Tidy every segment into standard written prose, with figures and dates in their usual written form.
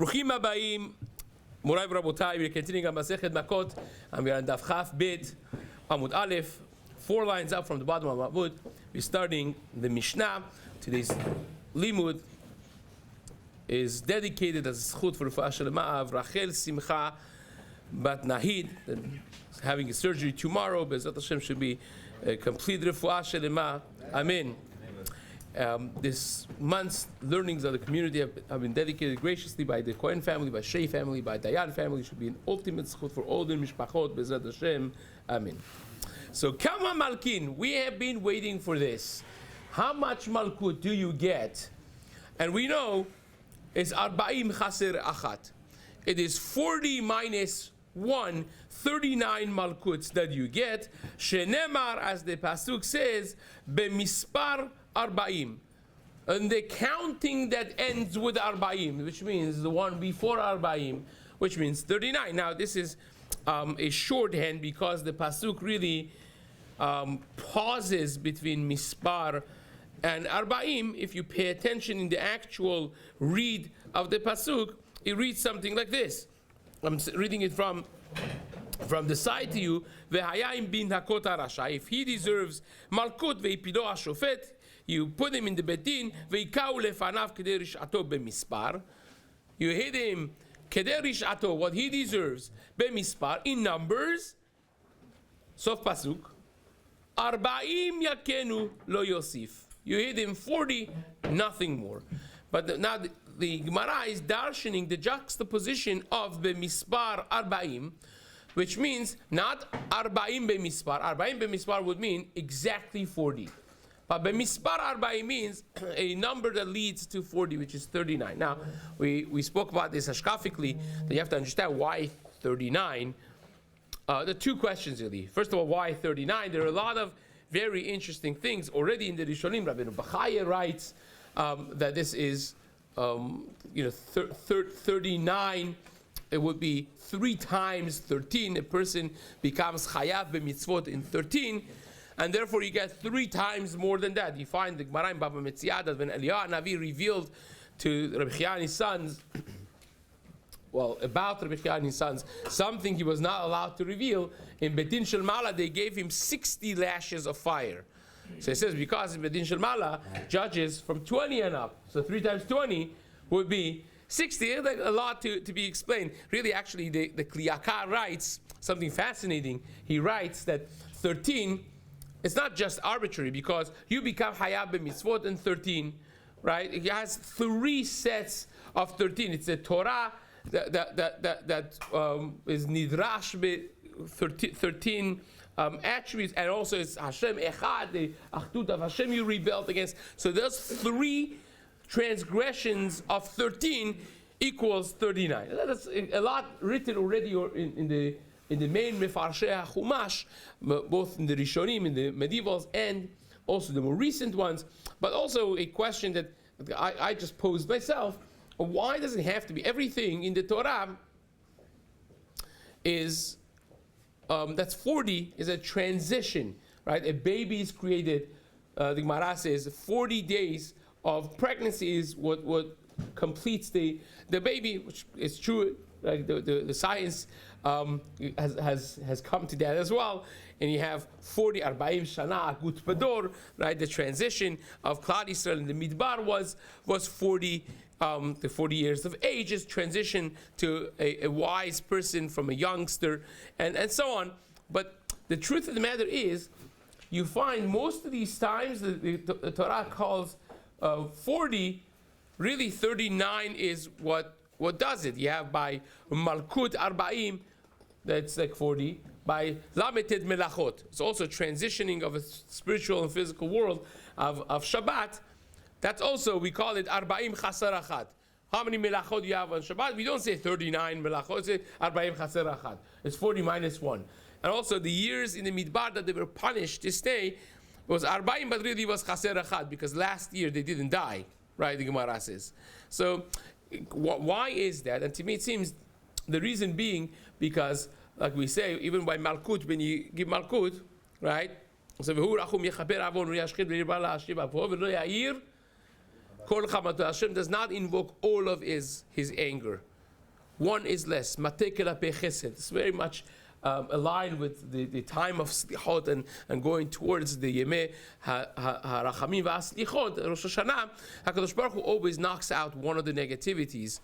Bruchim Habayim, Morai v'Rabotai. We're continuing on Masechet Makkot, and we're on Daf Chaf Bit, Amud Aleph, 4 lines up from the bottom of Amud. We're starting the Mishnah. Today's Limud is dedicated as a zchut for Refuah Shelema of Rachel Simcha Bat Nahid, having a surgery tomorrow. Bezrat Hashem should be a complete Refuah Shelema. Amen. This month's learnings of the community have been dedicated graciously by the Cohen family, by Shea family, by Dayan family. It should be an ultimate zchut for all the mishpachot. Bezrat Hashem. Amen. So, Kama Malkin, we have been waiting for this. How much Malkut do you get? And we know it's Arba'im Chaser Achat. It is 40 minus 1, 39 Malkuts that you get. Shenemar, as the Pasuk says, Bemispar Arba'im. And the counting that ends with Arba'im, which means the one before Arba'im, which means 39. Now, this is a shorthand because the Pasuk really pauses between Mispar and Arba'im. If you pay attention in the actual read of the Pasuk, it reads something like this. I'm reading it from the side to you. Ve'hayim bin hakot harasha. If he deserves malkut ve'ipido hashofet, you put him in the bedin. Ve'ikau lefanav kedei rishato b'mispar. You hit him kedei rishato, what he deserves b'mispar, in numbers. Sof pasuk. Arba'im yakenu lo yosif. You hit him 40, nothing more. But now the Gemara is darshaning the juxtaposition of b'mispar arba'im, which means not arba'im b'mispar. Arba'im b'mispar would mean exactly 40. But b'mispar arba'im means a number that leads to 40, which is 39. Now, we spoke about this hashkafically, that you have to understand why 39. There are two questions really. First of all, why 39? There are a lot of very interesting things already in the Rishonim. Rabbi Bachaya writes that this is 39. It would be 3 times 13. A person becomes chayav b'mitzvot in 13, and therefore you get 3 times more than that. You find the Gemara in Baba Metzia that when Eliyahu Navi revealed to Rabbi Chia and his sons, about Rabbi Chia and his sons, something he was not allowed to reveal, in Bedin Shel Mala they gave him 60 lashes of fire. So it says because in Bedin Shel Mala, judges from 20 and up, so 3 times 20 would be 60. A lot to be explained. Really, actually, the Kliyaka writes something fascinating. He writes that 13, it's not just arbitrary, because you become Hayab b'mitzvot in 13, right? It has 3 sets of 13. It's a Torah that is nidrash be 13 attributes, and also it's Hashem Echad, the Achdut of Hashem you rebelled against. So those 3 transgressions of 13 equals 39. That's a lot written already in the main Mefarshei HaChumash, both in the Rishonim, in the medievals, and also the more recent ones. But also a question that I just posed myself: why does it have to be everything in the Torah is that's 40 is a transition, right? A baby is created. The Gemara says 40 days of pregnancy is what completes the baby, which is true. Like the science has come to that as well. And you have 40 arba'im shana agut pador, right? The transition of Klal Yisrael in the Midbar was 40. The 40 years of age is transition to a wise person from a youngster, and so on. But the truth of the matter is, you find most of these times the Torah calls 40, really 39 is what does it. You have by Malkut Arba'im, that's like 40. By Lameted Melachot, it's also transitioning of a spiritual and physical world of Shabbat. That's also, we call it Arba'im Chaser Achat. How many melachot you have on Shabbat? We don't say 39 melachot, we say Arba'im Chaser Achat. It's 40 minus 1. And also the years in the Midbar that they were punished this day was Arba'im, but really was Chaser Achat, because last year they didn't die, right, the Gemara says. So, why is that? And to me it seems the reason being because, like we say, even by Malkut, when you give Malkut, right? So, Hashem does not invoke all of his anger. one is less. Matekela pe chesed. It's very much aligned with the time of slichot and going towards the Yemei HaRachamim v'Aslichot, Rosh Hashanah. HaKadosh Baruch Hu always knocks out one of the negativities.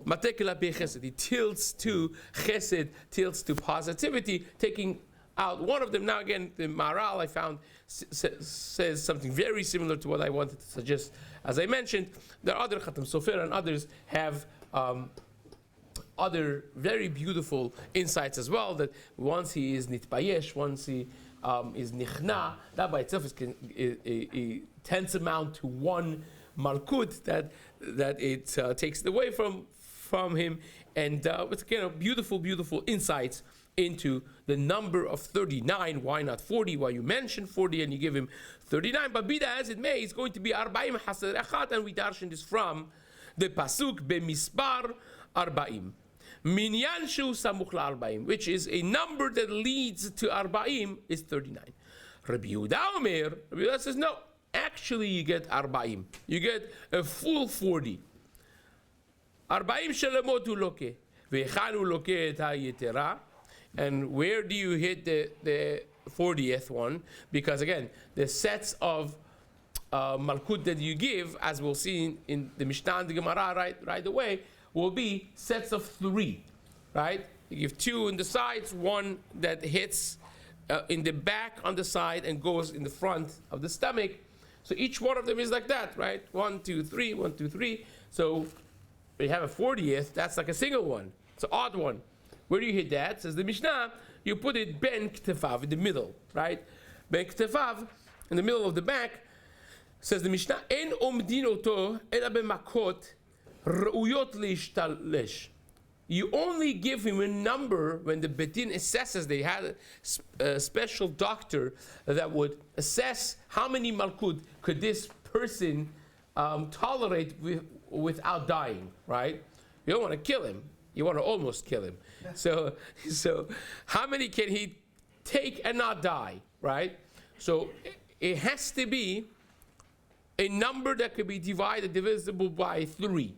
Matekela pe chesed. He tilts to chesed, tilts to positivity, taking out one of them. Now again, the Maharal I found says something very similar to what I wanted to suggest. As I mentioned, there are other Khatam Sofer and others have other very beautiful insights as well, that once he is nitbayesh, once he is nichna, that by itself is a tense amount to one malkut that it takes away from him. And it's again a beautiful insights into the number of 39. Why not 40? Why you mention 40 and you give him 39? But be that as it may, it's going to be 40 haser echat, and we darshan this from the pasuk b'mispar 40. Minyan shu samuch la-40, which is a number that leads to 40, is 39. Rabbi Yehuda Omer, Rabbi Yehuda says no. Actually, you get 40. You get a full 40. 40 shelemot hu loke, ve'echan hu loke et ha'yetera. And where do you hit the 40th one? Because again, the sets of malkut that you give, as we'll see in the Mishnah and the Gemara right away, will be sets of 3, right? You give 2 in the sides, 1 that hits in the back on the side and goes in the front of the stomach. So each one of them is like that, right? 1, 2, 3, 1, 2, 3. So we have a 40th, that's like a single one. It's an odd one. Where do you hit that? Says the Mishnah, you put it ben ktefav, in the middle, right? Ben ktefav, in the middle of the back. Says the Mishnah, en omdin oto ela b'makot re'uyot leishtalesh. You only give him a number when the Betin assesses. They had a special doctor that would assess how many malkut could this person tolerate without dying, right? You don't want to kill him. You want to almost kill him. So how many can he take and not die, right? So it has to be a number that could be divisible by 3.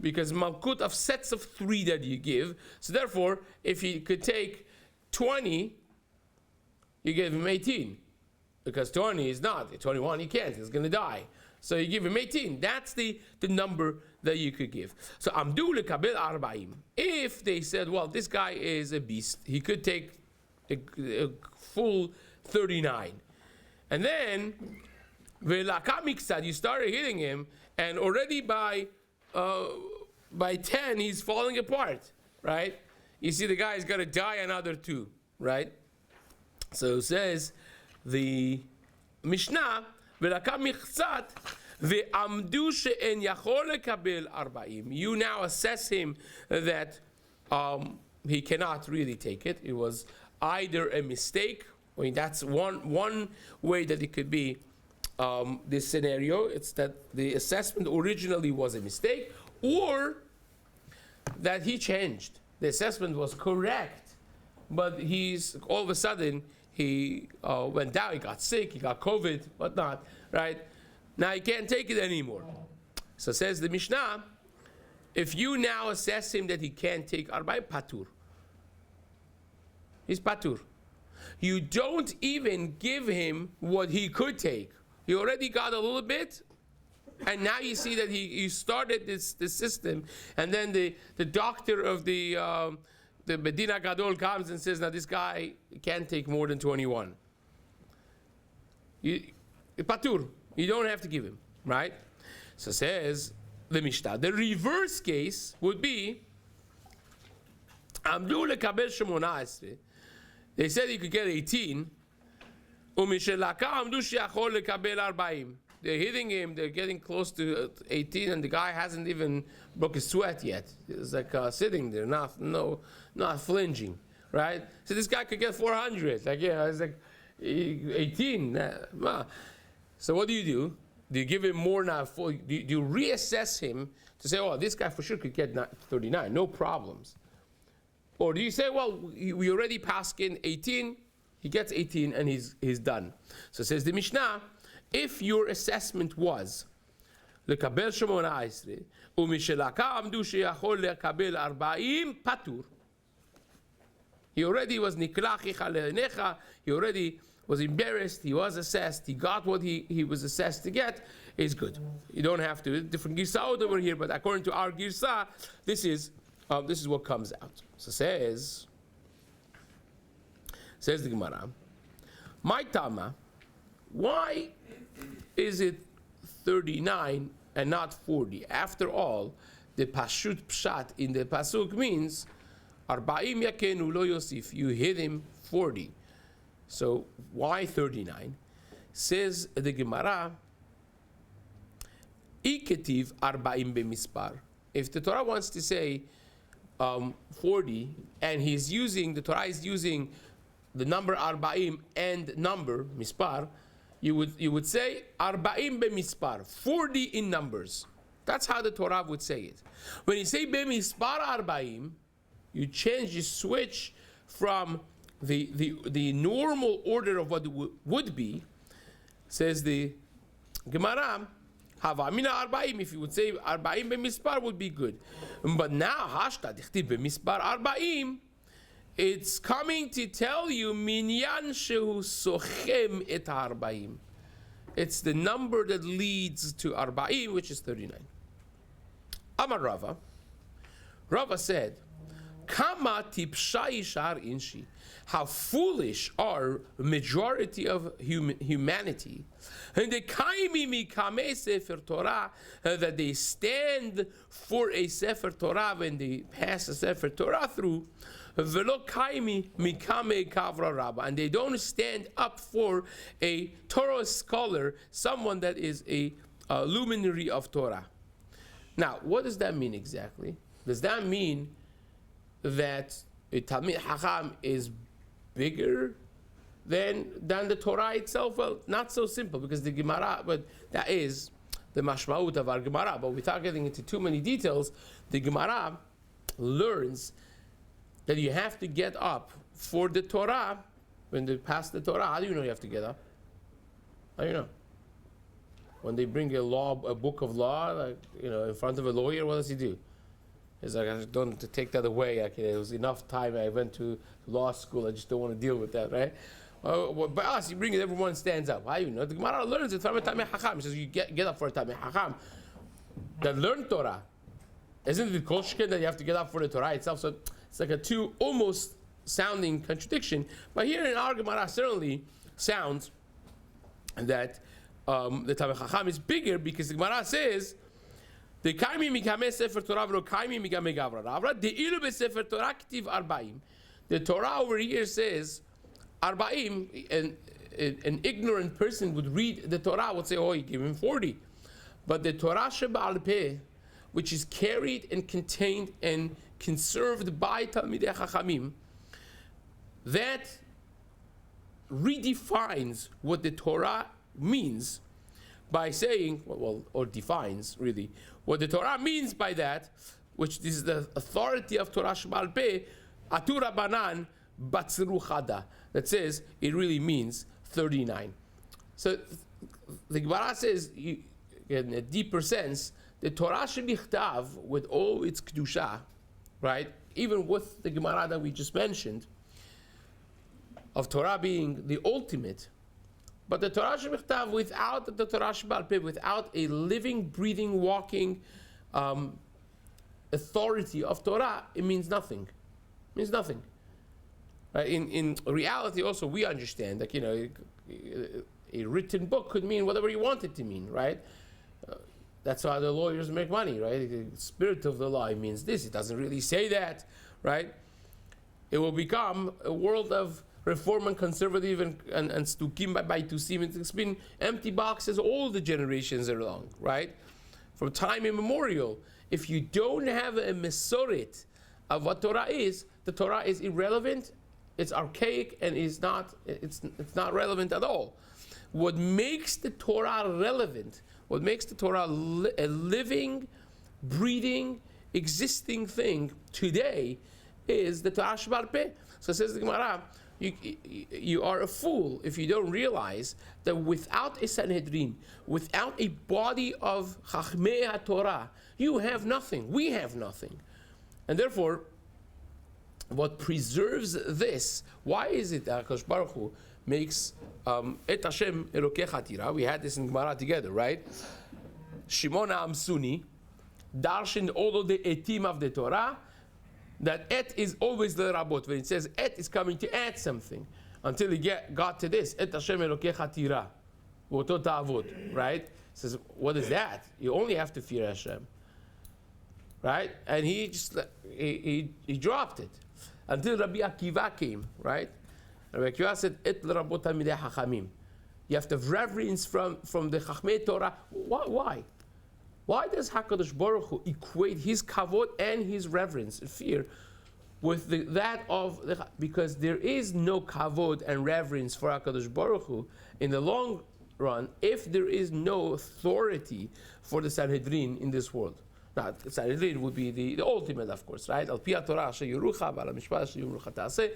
Because malkut of sets of 3 that you give. So therefore, if he could take 20, you give him 18. Because 20 is not. 21 he can't. He's going to die. So you give him 18. That's the number that you could give. So amdu lekabel 40. If they said, well, this guy is a beast, he could take a full 39. And then you started hitting him, and already by 10 he's falling apart, right? You see the guy is going to die another 2, right? So it says the Mishnah, you now assess him that he cannot really take it. It was either a mistake. I mean, that's one way that it could be this scenario. It's that the assessment originally was a mistake, or that he changed. The assessment was correct, but he's all of a sudden he went down, he got sick, he got COVID, whatnot, right? Now he can't take it anymore. So says the Mishnah, if you now assess him that he can't take arba'im, patur. He's patur. You don't even give him what he could take. He already got a little bit, and now you see that he started this system, and then the doctor of the Medina Gadol comes and says, now this guy can't take more than 21. Patur. You don't have to give him, right? So says the Mishnah. The reverse case would be, Amdu lekabel 18. They said he could get 18. They're hitting him, they're getting close to 18, and the guy hasn't even broke his sweat yet. It's like sitting there, not flinching, right? So this guy could get 400. Like, yeah, it's like 18. So what do? Do you give him more now? Do you reassess him to say, oh, this guy for sure could get 39, no problems? Or do you say, well, we already passed in 18, he gets 18 and he's done. So says the Mishnah, if your assessment was לקבל 18, ומשלקה עמדו שיכול לקבל 40, פטור. He already was niklachicha le'necha, he already was embarrassed, he was assessed, he got what he was assessed to get, is good. You don't have to, different girsa'ot over here, but according to our girsa, this is what comes out. So says the Gemara, my Tama, why is it 39 and not 40? After all, the pashut pshat in the pasuk means arba'im yakenu lo yosif. You hit him 40. So why 39? Says the Gemara, iketiv arba'im b'mispar. If the Torah wants to say 40, and the Torah is using the number arba'im and number mispar, you would say arba'im b'mispar, 40 in numbers. That's how the Torah would say it. When you say b'mispar arba'im, you switch from the normal order of what it would be. Says the Gemara, havamina arba'im. If you would say arba'im b'mispar would be good, but now hashta dichtiv b'mispar arba'im. It's coming to tell you minyan shehu sochem et arba'im. It's the number that leads to arba'im, which is 39. Amar Rava. Rava said, Kama tipsha yishar inshi. How foolish are majority of humanity. And the kaimi mikame sefer Torah, that they stand for a sefer Torah when they pass a sefer Torah through. Velo kaimi mikame kavra rabba, and they don't stand up for a Torah scholar, someone that is a luminary of Torah. Now, what does that mean exactly? Does that mean that a Talmid Chacham is bigger than the Torah itself? Well, not so simple, because the Gemara, but that is the mashmaut of our Gemara. But without getting into too many details, the Gemara learns that you have to get up for the Torah when they pass the Torah. How do you know you have to get up? How do you know? When they bring a book of law, like, in front of a lawyer, what does he do? He's like, I don't take that away. It was enough time. I went to law school. I just don't want to deal with that, right? By us, you bring it, everyone stands up. How do you know? The Gemara learns it from a Talmid Chacham. He says, you get up for a Talmid Chacham that learn Torah. Isn't it koshken that you have to get up for the Torah itself? So it's like a two almost sounding contradiction. But here in our Gemara certainly sounds that the Talmid Chacham is bigger, because the Gemara says, the kaimi mikame sefer Torah v'lo kaimi mikame gavra rabra de'ilu besefer Torah k'tiv arba'im. The Torah over here says arba'im, and an ignorant person would read the Torah, would say, oh, you give him 40. But the Torah sheba'al peh, which is carried and contained and conserved by Talmidei Chachamim, that redefines what the Torah means by saying, or defines really, what the Torah means by that, which is the authority of Torah Sheba'al Peh, Atura Banan Batzru Chada, that says it really means 39. So the Gemara says, in a deeper sense, the Torah Shebichtav, with all its Kedusha, right, even with the Gemara that we just mentioned, of Torah being the ultimate, but the Torah Shebichtav, without the Torah Sheba'al Peh, without a living, breathing, walking authority of Torah, it means nothing. It means nothing. Right? In reality, also, we understand that a written book could mean whatever you want it to mean, right? That's how the lawyers make money, right? The spirit of the law, it means this. It doesn't really say that, right? It will become a world of reform and conservative and stukim by tusim. It's been empty boxes all the generations along, right? From time immemorial. If you don't have a mesoret of what Torah is, the Torah is irrelevant, it's archaic, and it's not relevant at all. What makes the Torah relevant, what makes the Torah a living, breathing, existing thing today is the Torah Sheba'al Peh. So says the Gemara, You are a fool if you don't realize that without a Sanhedrin, without a body of Chachmei HaTorah, you have nothing. We have nothing. And therefore, what preserves this, why is it that HaKadosh Baruch Hu makes Et Hashem Elokei Chatira? We had this in Gemara together, right? Shimon HaAmsuni darshan all of the etim of the Torah, that et is always the rabot. When it says et, is coming to add something. Until he got to this, Et Hashem Elokei Chatira, V'oto ta'avod, right? It says, what is that? You only have to fear Hashem. Right? And he just, he dropped it. Until Rabbi Akiva came, right? Rabbi Akiva said, Et l'rabot talmidei hachamim. You have to have reverence from the Chachmei Torah. Why? Why does HaKadosh Baruch Hu equate his kavod and his reverence and fear with that of the... Because there is no kavod and reverence for HaKadosh Baruch Hu in the long run if there is no authority for the Sanhedrin in this world. Now, Sanhedrin would be the ultimate, of course, right? Al pi Torah asher yurucha, v'al mishpat asher yurucha ta'aseh,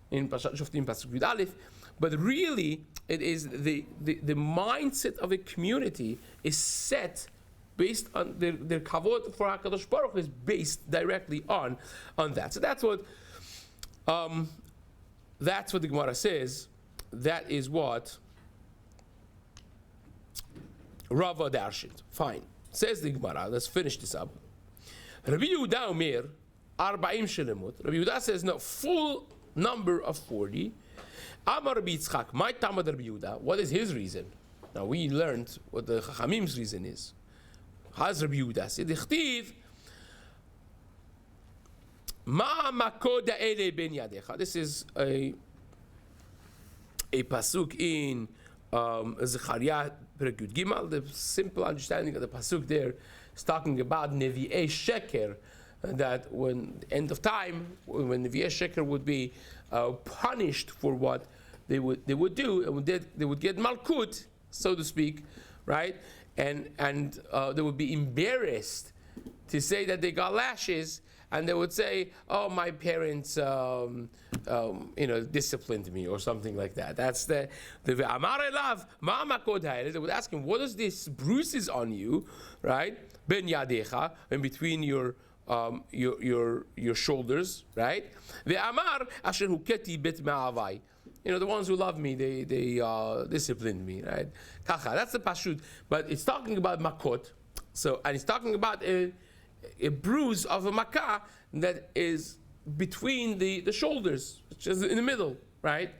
in Parashat Shoftim pasuk Yud Aleph. But really, it is the mindset of a community is set based on their kavod for HaKadosh Baruch Hu is based directly on that. So that's what the Gemara says. That is what Rava darshit. Fine. Says the Gemara. Let's finish this up. Rabbi Yehuda Omer 40 shelemot. Rabbi Yehuda says no, full number of 40. Amar Rabbi Yitzchak, my Tamad Rabbi Yehuda. What is his reason? Now we learned what the Chachamim's reason is. How's Rabbi Yehuda said? Dichtiv Ma Makkot ha'ele ben yadecha. This is a pasuk in Zechariah Perek Yud Gimel. The simple understanding of the pasuk there is talking about Nevi'ei Sheker, that when end of time, when Nevi'ei Sheker would be punished for what they would do, and they would get malkut, so to speak, right? And they would be embarrassed to say that they got lashes, and they would say, "Oh, my parents, disciplined me," or something like that. That's the Amar Elav Ma Makkot ha'ele. They would ask him, "What is this bruises on you, right? Ben yadecha, in between your shoulders, right? The Amar asher huketi bet ma'avai." The ones who love me, they disciplined me, right? Kacha, that's the pashut. But it's talking about makot. So, and it's talking about a bruise of a makkah that is between the shoulders, which is in the middle, right?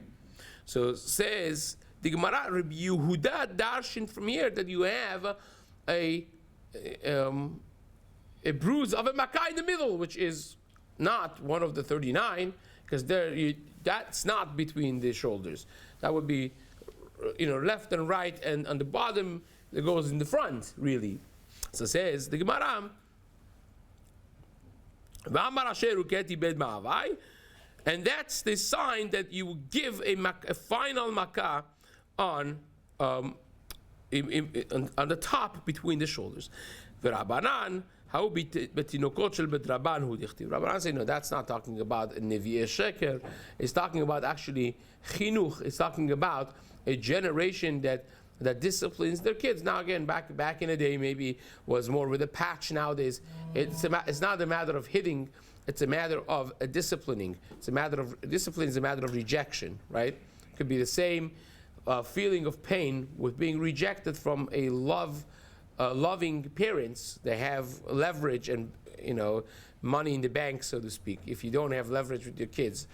So says the Gemara, Rabbi Yehuda darshan from here that you have a bruise of a makkah in the middle, which is not one of the 39, because that's not between the shoulders. That would be, left and right, and on the bottom that goes in the front, really. So says the Gemara, and that's the sign that you give a final makkah on the top between the shoulders. Rabbanan say, no, that's not talking about Nevi'ei Sheker. It's talking about actually chinuch. It's talking about a generation that disciplines their kids. Now again, back in the day, maybe was more with a patch. Nowadays, it's not a matter of hitting. It's a matter of disciplining. Discipline is a matter of rejection, right? It could be the same feeling of pain with being rejected from a loving parents. They have leverage and money in the bank, so to speak. If you don't have leverage with your kids,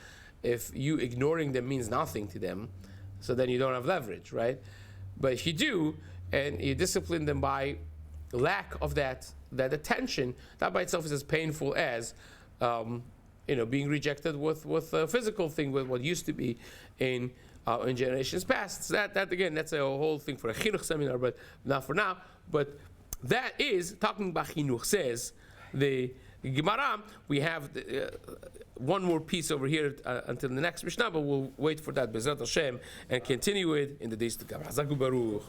if you ignoring them means nothing to them, so then you don't have leverage, right? But if you do, and you discipline them by lack of that attention, that by itself is as painful as being rejected with a physical thing, with what used to be in generations past. So that again, that's a whole thing for a chinuch seminar, but not for now. But that is talking about chinuch. Says the Gemara. We have one more piece over here until the next Mishnah, but we'll wait for that Bezrat Hashem and continue it in the days to come. Hazaku Baruch.